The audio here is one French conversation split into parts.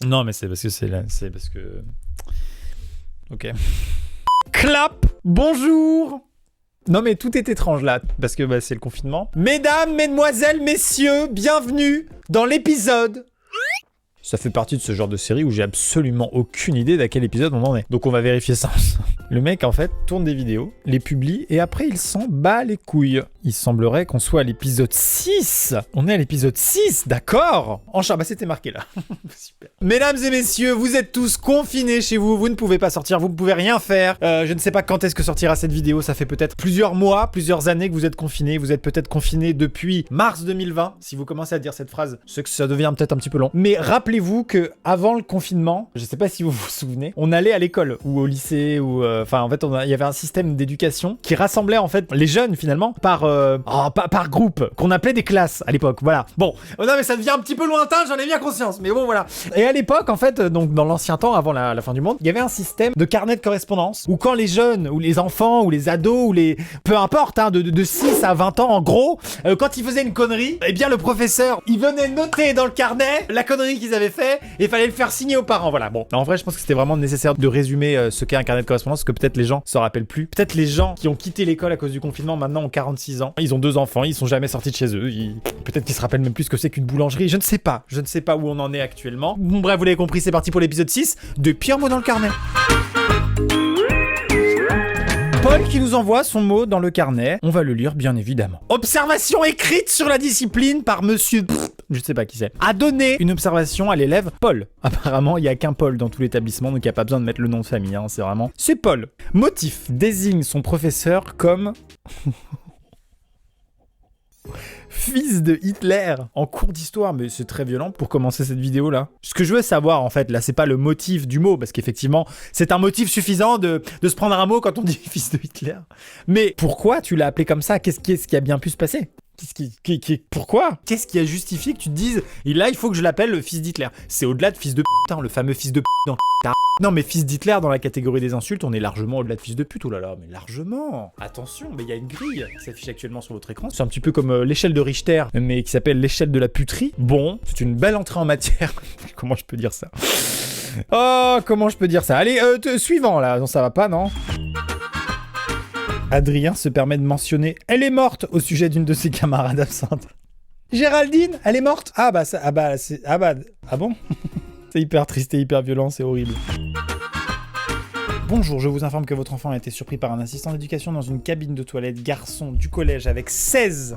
Non, mais c'est parce que c'est là. C'est parce que. Ok. Clap. Bonjour. Non, mais tout est étrange là, parce que bah, c'est le confinement. Mesdames, mesdemoiselles, messieurs, bienvenue dans l'épisode. Ça fait partie de ce genre de série où j'ai absolument aucune idée d'à quel épisode on en est. Donc on va vérifier ça ensemble. Le mec en fait tourne des vidéos, les publie et après il s'en bat les couilles. Il semblerait qu'on soit à l'épisode 6. On est à l'épisode 6, d'accord. En chat, bah c'était marqué là. Super. Mesdames et messieurs, vous êtes tous confinés chez vous, vous ne pouvez pas sortir, vous ne pouvez rien faire. Je ne sais pas quand est-ce que sortira cette vidéo, ça fait peut-être plusieurs mois, plusieurs années que vous êtes confinés. Vous êtes peut-être confinés depuis mars 2020. Si vous commencez à dire cette phrase, c'est que ça devient peut-être un petit peu long. Mais rappelez-vous que avant le confinement, je sais pas si vous vous souvenez, on allait à l'école ou au lycée ou en fait il y avait un système d'éducation qui rassemblait en fait les jeunes finalement par groupe qu'on appelait des classes à l'époque. Voilà. Bon, non mais ça devient un petit peu lointain, j'en ai bien conscience, mais bon voilà. Et à l'époque en fait, donc dans l'ancien temps avant la fin du monde, il y avait un système de carnet de correspondance où quand les jeunes ou les enfants ou les ados ou les peu importe hein, de 6 à 20 ans en gros, quand ils faisaient une connerie, eh bien le professeur, il venait noter dans le carnet la connerie qu'ils avaient fait. Et il fallait le faire signer aux parents, voilà. Bon, en vrai, je pense que c'était vraiment nécessaire de résumer ce qu'est un carnet de correspondance, parce que peut-être les gens se rappellent plus. Peut-être les gens qui ont quitté l'école à cause du confinement maintenant ont 46 ans. Ils ont 2 enfants, ils sont jamais sortis de chez eux. Peut-être qu'ils se rappellent même plus ce que c'est qu'une boulangerie. Je ne sais pas où on en est actuellement. Bon, bref, vous l'avez compris, c'est parti pour l'épisode 6 de Pire mot dans le carnet. Paul qui nous envoie son mot dans le carnet. On va le lire, bien évidemment. Observation écrite sur la discipline par monsieur... je sais pas qui c'est. A donné une observation à l'élève Paul. Apparemment, il n'y a qu'un Paul dans tout l'établissement, donc il n'y a pas besoin de mettre le nom de famille. Hein, c'est vraiment... C'est Paul. Motif. Désigne son professeur comme... fils de Hitler en cours d'histoire, mais c'est très violent pour commencer cette vidéo là. Ce que je veux savoir en fait là, c'est pas le motif du mot, parce qu'effectivement c'est un motif suffisant de se prendre un mot quand on dit fils de Hitler. Mais pourquoi tu l'as appelé comme ça? Qu'est-ce qui a bien pu se passer? Pourquoi? Qu'est-ce qui a justifié que tu te dises, et là il faut que je l'appelle le fils d'Hitler? C'est au-delà de fils de putain, le fameux fils de dans non mais fils d'Hitler dans la catégorie des insultes, on est largement au-delà de fils de pute, oh là là, mais largement. Attention, mais il y a une grille qui s'affiche actuellement sur votre écran. C'est un petit peu comme l'échelle de Richter, mais qui s'appelle l'échelle de la puterie. Bon, c'est une belle entrée en matière. Comment je peux dire ça? Oh, comment je peux dire ça? Allez, suivant là, non ça va pas, non? Adrien se permet de mentionner « Elle est morte » au sujet d'une de ses camarades absentes. Géraldine, elle est morte? Ah bon? C'est hyper triste et hyper violent, c'est horrible. Bonjour, je vous informe que votre enfant a été surpris par un assistant d'éducation dans une cabine de toilette garçon du collège avec 16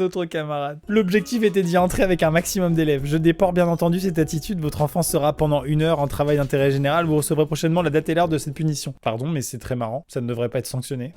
autres camarades. L'objectif était d'y entrer avec un maximum d'élèves. Je déplore bien entendu cette attitude. Votre enfant sera pendant 1 heure en travail d'intérêt général. Vous recevrez prochainement la date et l'heure de cette punition. Pardon, mais c'est très marrant. Ça ne devrait pas être sanctionné.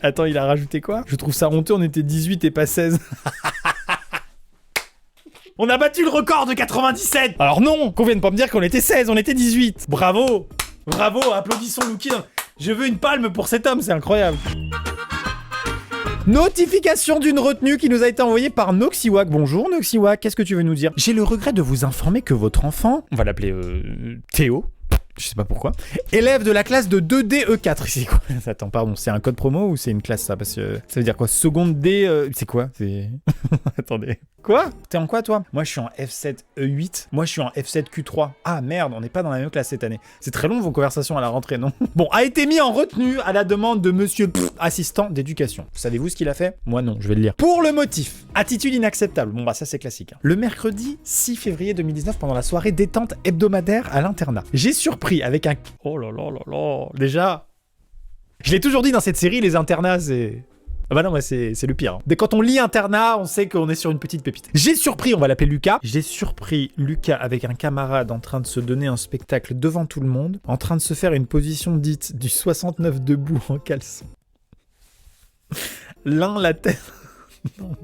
Attends, il a rajouté quoi? Je trouve ça honteux, on était 18 et pas 16. On a battu le record de 97. Alors non, qu'on vienne pas me dire qu'on était 16, on était 18. Bravo. Bravo, applaudissons Lucky. Je veux une palme pour cet homme, c'est incroyable. Notification d'une retenue qui nous a été envoyée par Noxiwak. Bonjour Noxiwak, qu'est-ce que tu veux nous dire? J'ai le regret de vous informer que votre enfant, on va l'appeler Théo, je sais pas pourquoi, élève de la classe de 2DE4. C'est quoi? Attends, pardon, c'est un code promo ou c'est une classe ça? Parce que ça veut dire quoi? Seconde D, c'est quoi? C'est... Attendez. Quoi? T'es en quoi toi? Moi je suis en F7E8. Moi je suis en F7Q3. Ah merde, on n'est pas dans la même classe cette année. C'est très long vos conversations à la rentrée, non? Bon, a été mis en retenue à la demande de monsieur assistant d'éducation. Savez-vous ce qu'il a fait? Moi non, je vais le lire. Pour le motif, attitude inacceptable. Bon bah ça c'est classique. Hein. Le mercredi 6 février 2019, pendant la soirée détente hebdomadaire à l'internat, j'ai surpris avec un... Oh là là là là. Déjà, je l'ai toujours dit dans cette série, les internats c'est... Ah bah non, ouais, c'est le pire. Hein. Dès quand on lit internat, on sait qu'on est sur une petite pépite. J'ai surpris, on va l'appeler Lucas. J'ai surpris Lucas avec un camarade en train de se donner un spectacle devant tout le monde, en train de se faire une position dite du 69 debout en caleçon. L'un la tête... Non.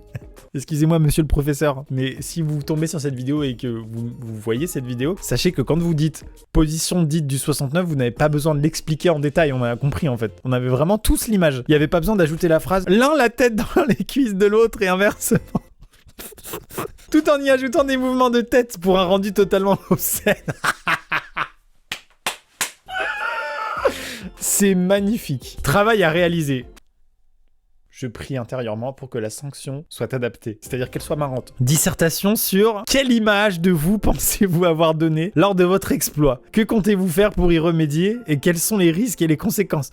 Excusez-moi monsieur le professeur, mais si vous tombez sur cette vidéo et que vous voyez cette vidéo, sachez que quand vous dites position dite du 69, vous n'avez pas besoin de l'expliquer en détail, on a compris en fait. On avait vraiment tous l'image. Il n'y avait pas besoin d'ajouter la phrase « l'un la tête dans les cuisses de l'autre et inversement ». Tout en y ajoutant des mouvements de tête pour un rendu totalement obscène. C'est magnifique. Travail à réaliser. Je prie intérieurement pour que la sanction soit adaptée, c'est-à-dire qu'elle soit marrante. Dissertation sur quelle image de vous pensez-vous avoir donnée lors de votre exploit? Que comptez-vous faire pour y remédier et quels sont les risques et les conséquences?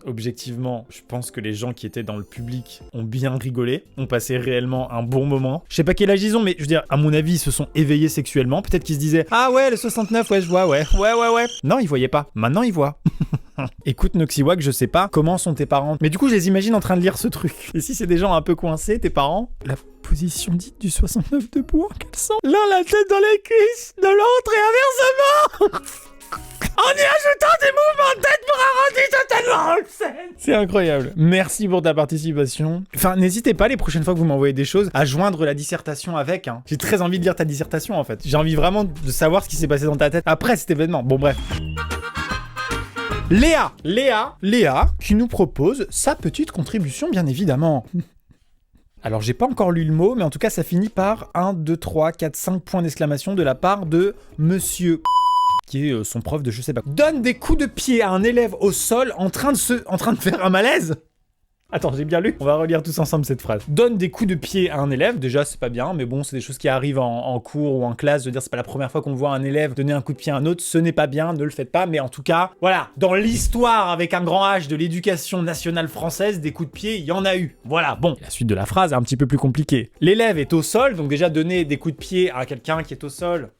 Objectivement, je pense que les gens qui étaient dans le public ont bien rigolé, ont passé réellement un bon moment. Je sais pas quel âge ils ont, mais je veux dire, à mon avis, ils se sont éveillés sexuellement. Peut-être qu'ils se disaient « Ah ouais, le 69, ouais, je vois, ouais. Non, ils voyaient pas. Maintenant, ils voient. Écoute, Noxywag, je sais pas comment sont tes parents, mais du coup, je les imagine en train de lire ce truc. Et si c'est des gens un peu coincés, tes parents? La position dite du 69 debout en caleçon. L'un la tête dans les cuisses, de l'autre et inversement. En y ajoutant des mouvements de tête pour arrondir totalement le scène. C'est incroyable. Merci pour ta participation. Enfin, n'hésitez pas les prochaines fois que vous m'envoyez des choses à joindre la dissertation avec. Hein. J'ai très envie de lire ta dissertation en fait. J'ai envie vraiment de savoir ce qui s'est passé dans ta tête après cet événement. Bon bref. Léa, qui nous propose sa petite contribution bien évidemment. Alors j'ai pas encore lu le mot, mais en tout cas ça finit par 1, 2, 3, 4, 5 points d'exclamation de la part de Monsieur qui est son prof de je sais pas. Donne des coups de pied à un élève au sol en train de faire un malaise. Attends, j'ai bien lu. On va relire tous ensemble cette phrase. Donne des coups de pied à un élève. Déjà, c'est pas bien, mais bon, c'est des choses qui arrivent en cours ou en classe. Je veux dire, c'est pas la première fois qu'on voit un élève donner un coup de pied à un autre. Ce n'est pas bien, ne le faites pas. Mais en tout cas, voilà. Dans l'histoire avec un grand H de l'éducation nationale française, des coups de pied, il y en a eu. Voilà, bon. La suite de la phrase est un petit peu plus compliquée. L'élève est au sol, donc déjà donner des coups de pied à quelqu'un qui est au sol.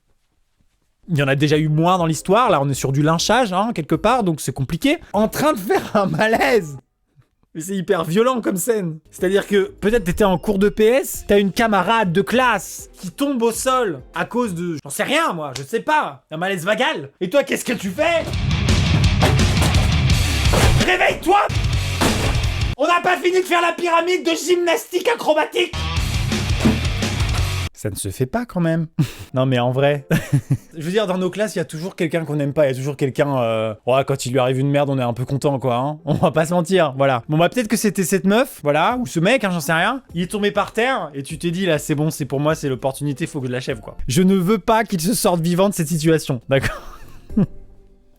Il y en a déjà eu moins dans l'histoire. Là, on est sur du lynchage, hein, quelque part, donc c'est compliqué. En train de faire un malaise. Mais c'est hyper violent comme scène. C'est-à-dire que peut-être t'étais en cours de PS, t'as une camarade de classe qui tombe au sol à cause de... J'en sais rien, moi, je sais pas. Un malaise vagal. Et toi, qu'est-ce que tu fais? Réveille-toi! On n'a pas fini de faire la pyramide de gymnastique acrobatique! Ça ne se fait pas quand même. Non mais en vrai. Je veux dire, dans nos classes, il y a toujours quelqu'un qu'on n'aime pas. Il y a toujours quelqu'un... Ouais, quand il lui arrive une merde, on est un peu content, quoi. Hein. On va pas se mentir, voilà. Bon bah peut-être que c'était cette meuf, voilà, ou ce mec, hein, j'en sais rien. Il est tombé par terre, et tu t'es dit, là, c'est bon, c'est pour moi, c'est l'opportunité, faut que je l'achève, quoi. Je ne veux pas qu'il se sorte vivant de cette situation, d'accord?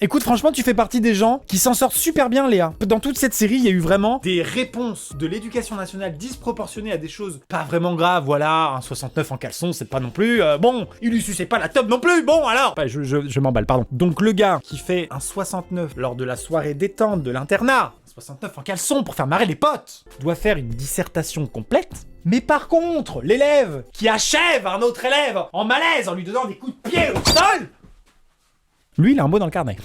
Écoute, franchement, tu fais partie des gens qui s'en sortent super bien, Léa. Dans toute cette série, il y a eu vraiment des réponses de l'éducation nationale disproportionnées à des choses pas vraiment graves. Voilà, un 69 en caleçon, c'est pas non plus... bon, il lui suçait pas la top non plus, bon alors... Bah, je m'emballe, pardon. Donc le gars qui fait un 69 lors de la soirée détente de l'internat, un 69 en caleçon pour faire marrer les potes, doit faire une dissertation complète. Mais par contre, l'élève qui achève un autre élève en malaise en lui donnant des coups de pied au sol... Lui, il a un mot dans le carnet.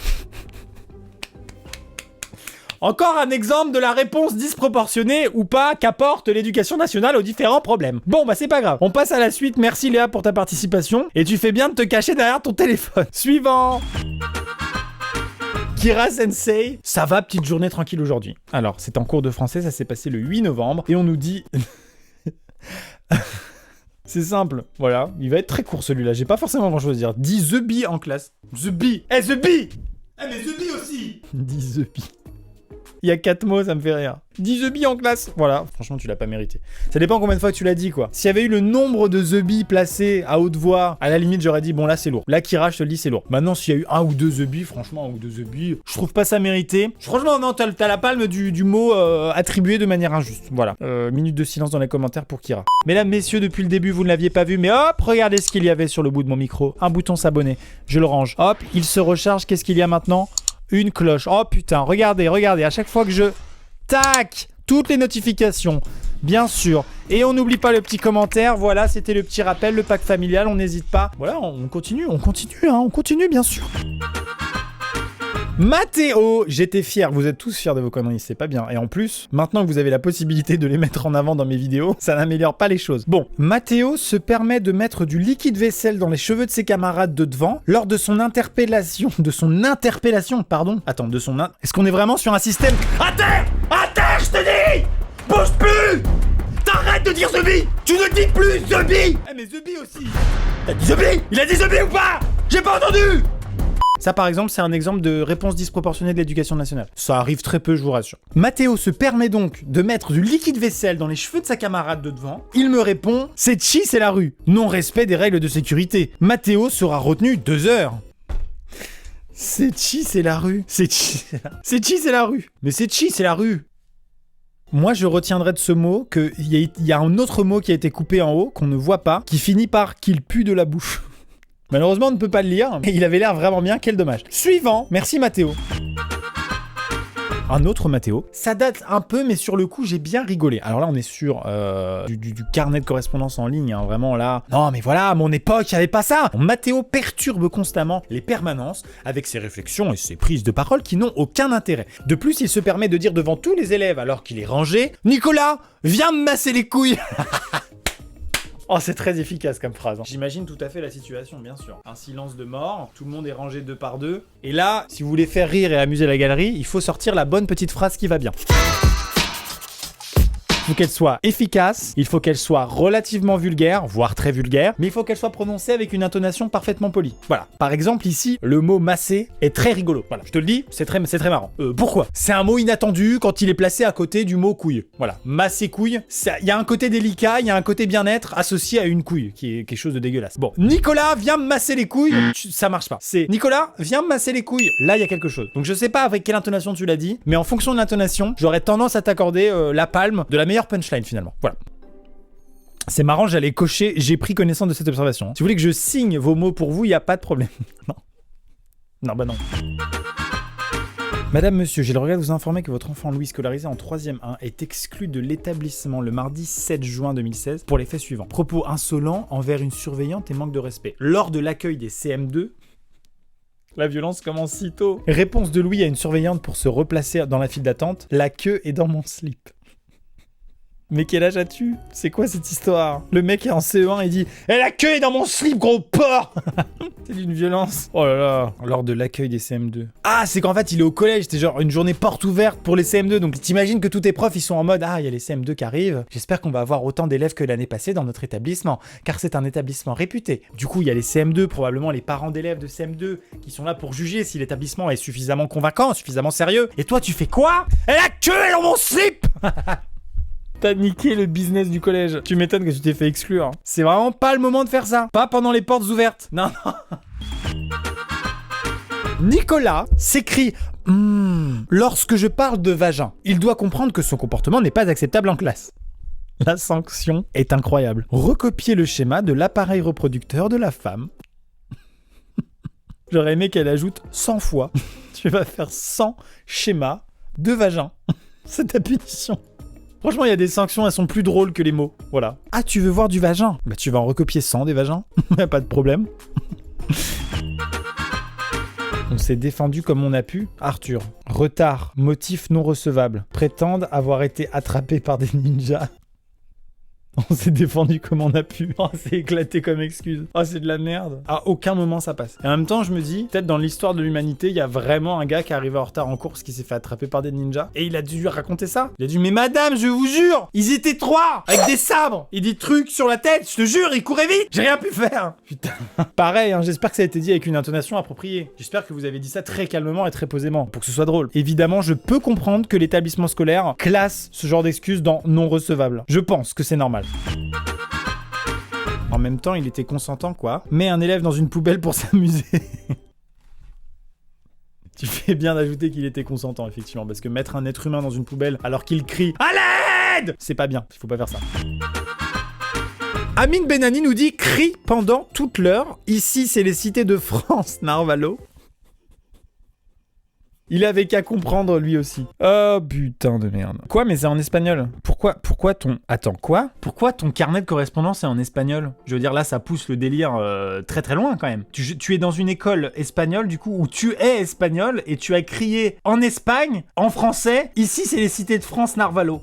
Encore un exemple de la réponse disproportionnée ou pas qu'apporte l'éducation nationale aux différents problèmes. Bon, bah c'est pas grave. On passe à la suite. Merci Léa pour ta participation. Et tu fais bien de te cacher derrière ton téléphone. Suivant. Kira Sensei. Ça va, petite journée tranquille aujourd'hui. Alors, c'est en cours de français, ça s'est passé le 8 novembre. Et on nous dit... C'est simple, voilà. Il va être très court celui-là, j'ai pas forcément grand chose à dire. Dis The Bee en classe. The Bee. Eh, The Bee. Eh, mais The Bee aussi. Dis The Bee. Il y a 4 mots, ça me fait rire. Dis The Bee en classe. Voilà, franchement, tu l'as pas mérité. Ça dépend combien de fois tu l'as dit, quoi. S'il y avait eu le nombre de The Bee placés à haute voix, à la limite, j'aurais dit, bon, là, c'est lourd. Là, Kira, je te le dis, c'est lourd. Maintenant, s'il y a eu 1 ou 2 The Bee, franchement, 1 ou 2 The Bee, je trouve pas ça mérité. Franchement, non, t'as la palme du mot attribué de manière injuste. Voilà. Minute de silence dans les commentaires pour Kira. Mesdames, messieurs, depuis le début, vous ne l'aviez pas vu, mais hop, regardez ce qu'il y avait sur le bout de mon micro. Un bouton s'abonner. Je le range. Hop, il se recharge. Qu'est-ce qu'il y a maintenant? Une cloche. Oh putain, regardez, à chaque fois que je... Tac! Toutes les notifications, bien sûr. Et on n'oublie pas le petit commentaire. Voilà, c'était le petit rappel, le pack familial, on n'hésite pas. Voilà, on continue, bien sûr. Mathéo, j'étais fier, vous êtes tous fiers de vos conneries, c'est pas bien. Et en plus, maintenant que vous avez la possibilité de les mettre en avant dans mes vidéos, ça n'améliore pas les choses. Bon, Mathéo se permet de mettre du liquide vaisselle dans les cheveux de ses camarades de devant lors de son interpellation, pardon. Attends, Est-ce qu'on est vraiment sur un système... À terre, je te dis! Bouge plus! T'arrêtes de dire The Bee! Tu ne dis plus The Bee! Eh mais The Bee aussi! T'as dit The Bee? Il a dit The Bee ou pas? J'ai pas entendu! Ça, par exemple, c'est un exemple de réponse disproportionnée de l'éducation nationale. Ça arrive très peu, je vous rassure. Mathéo se permet donc de mettre du liquide vaisselle dans les cheveux de sa camarade de devant. Il me répond « C'est chi, c'est la rue. Non-respect des règles de sécurité. Mathéo sera retenu 2 heures. » C'est chi, c'est la rue. C'est chi, c'est la rue. Mais c'est chi, c'est la rue. Moi, je retiendrai de ce mot qu'il y a un autre mot qui a été coupé en haut, qu'on ne voit pas, qui finit par « qu'il pue de la bouche ». Malheureusement, on ne peut pas le lire, mais il avait l'air vraiment bien, quel dommage. Suivant, merci Mathéo. Un autre Mathéo. Ça date un peu, mais sur le coup, j'ai bien rigolé. Alors là, on est sur du carnet de correspondance en ligne, hein, vraiment là. Non, mais voilà, à mon époque, il n'y avait pas ça. Mathéo perturbe constamment les permanences avec ses réflexions et ses prises de parole qui n'ont aucun intérêt. De plus, il se permet de dire devant tous les élèves, alors qu'il est rangé, « Nicolas, viens me masser les couilles !» Oh, c'est très efficace comme phrase. Hein. J'imagine tout à fait la situation, bien sûr. Un silence de mort, tout le monde est rangé 2 par 2. Et là, si vous voulez faire rire et amuser la galerie, il faut sortir la bonne petite phrase qui va bien. Il faut qu'elle soit efficace, il faut qu'elle soit relativement vulgaire, voire très vulgaire, mais il faut qu'elle soit prononcée avec une intonation parfaitement polie. Voilà. Par exemple, ici, le mot masser est très rigolo. Voilà, je te le dis, c'est très marrant. Pourquoi ? C'est un mot inattendu quand il est placé à côté du mot couille. Voilà, masser couille, il y a un côté délicat, il y a un côté bien-être associé à une couille, qui est quelque chose de dégueulasse. Bon, Nicolas, viens me masser les couilles, ça marche pas. C'est Nicolas, viens me masser les couilles. Là, il y a quelque chose. Donc je sais pas avec quelle intonation tu l'as dit, mais en fonction de l'intonation, j'aurais tendance à t'accorder la palme de la meilleure punchline finalement. Voilà. C'est marrant, j'allais cocher, j'ai pris connaissance de cette observation. Si vous voulez que je signe vos mots pour vous, il n'y a pas de problème. Non. Non, bah non. Madame, monsieur, j'ai le regret de vous informer que votre enfant Louis, scolarisé en 3e 1, est exclu de l'établissement le mardi 7 juin 2016 pour les faits suivants. Propos insolents envers une surveillante et manque de respect. Lors de l'accueil des CM2, la violence commence si tôt. Réponse de Louis à une surveillante pour se replacer dans la file d'attente. La queue est dans mon slip. Mais quel âge as-tu ? C'est quoi cette histoire ? Le mec est en CE1 et dit « Eh, la queue est dans mon slip, gros porc !» C'est d'une violence. Oh là là. Lors de l'accueil des CM2. Ah, c'est qu'en fait, il est au collège. C'était genre une journée porte ouverte pour les CM2. Donc t'imagines que tous tes profs, ils sont en mode « Ah, il y a les CM2 qui arrivent. J'espère qu'on va avoir autant d'élèves que l'année passée dans notre établissement. Car c'est un établissement réputé. » Du coup, il y a les CM2, probablement les parents d'élèves de CM2 qui sont là pour juger si l'établissement est suffisamment convaincant, suffisamment sérieux. Et toi, tu fais quoi ? « Eh, la queue est dans mon slip !» T'as niqué le business du collège. Tu m'étonnes que tu t'es fait exclure. C'est vraiment pas le moment de faire ça. Pas pendant les portes ouvertes. Non, non. Nicolas s'écrie lorsque je parle de vagin. Il doit comprendre que son comportement n'est pas acceptable en classe. La sanction est incroyable. Recopier le schéma de l'appareil reproducteur de la femme. J'aurais aimé qu'elle ajoute 100 fois. Tu vas faire 100 schémas de vagin. C'est ta punition. Franchement, il y a des sanctions, elles sont plus drôles que les mots. Voilà. Ah, tu veux voir du vagin ? Bah, tu vas en recopier 100 des vagins. Pas de problème. On s'est défendu comme on a pu. Arthur. Retard. Motif non recevable. Prétendent avoir été attrapés par des ninjas. On s'est défendu comme on a pu. Oh, c'est éclaté comme excuse. Oh, c'est de la merde. À aucun moment ça passe. Et en même temps, je me dis, peut-être dans l'histoire de l'humanité, il y a vraiment un gars qui est arrivé en retard en cours parce qu'il s'est fait attraper par des ninjas. Et il a dû lui raconter ça. Il a dit, mais madame, je vous jure, ils étaient 3 avec des sabres et des trucs sur la tête. Je te jure, ils couraient vite. J'ai rien pu faire. Putain. Pareil, hein, j'espère que ça a été dit avec une intonation appropriée. J'espère que vous avez dit ça très calmement et très posément pour que ce soit drôle. Évidemment, je peux comprendre que l'établissement scolaire classe ce genre d'excuses dans non recevable. Je pense que c'est normal. En même temps, il était consentant, quoi. Mets un élève dans une poubelle pour s'amuser. Tu fais bien d'ajouter qu'il était consentant, effectivement, parce que mettre un être humain dans une poubelle alors qu'il crie « À l'aide !» c'est pas bien, il faut pas faire ça. Amine Benani nous dit « Crie pendant toute l'heure. Ici, c'est les cités de France, Narvalo. » Il avait qu'à comprendre lui aussi. Oh putain de merde. Quoi, mais c'est en espagnol. Pourquoi ton... Attends, quoi ? Pourquoi ton carnet de correspondance est en espagnol ? Je veux dire, là, ça pousse le délire très très loin quand même. Tu es dans une école espagnole, du coup, où tu es espagnol et tu as crié en Espagne, en français. Ici, c'est les cités de France, Narvalo.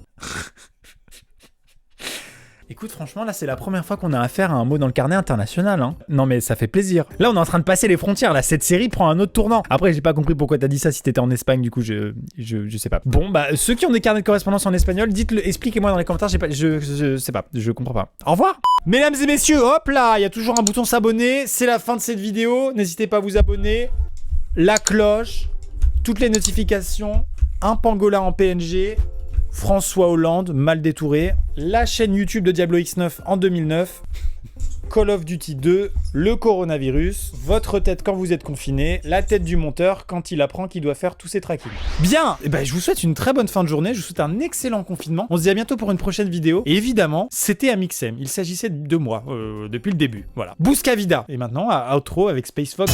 Écoute, franchement, là, c'est la première fois qu'on a affaire à un mot dans le carnet international, hein. Non, mais ça fait plaisir. Là, on est en train de passer les frontières, là. Cette série prend un autre tournant. Après, j'ai pas compris pourquoi t'as dit ça si t'étais en Espagne, du coup, je sais pas. Bon, bah, ceux qui ont des carnets de correspondance en espagnol, dites-le, expliquez-moi dans les commentaires, je sais pas, je comprends pas. Au revoir. Mesdames et messieurs, hop là, il y a toujours un bouton s'abonner. C'est la fin de cette vidéo. N'hésitez pas à vous abonner. La cloche, toutes les notifications, un pangolin en PNG. François Hollande, mal détouré, la chaîne YouTube de Diablo X9 en 2009. Call of Duty 2, le coronavirus, votre tête quand vous êtes confiné, la tête du monteur quand il apprend qu'il doit faire tous ses trackings. Bien, et ben je vous souhaite une très bonne fin de journée, je vous souhaite un excellent confinement. On se dit à bientôt pour une prochaine vidéo. Et évidemment, c'était Amixem, il s'agissait de moi, depuis le début. Voilà. Busca Vida. Et maintenant, à outro avec Space Fox.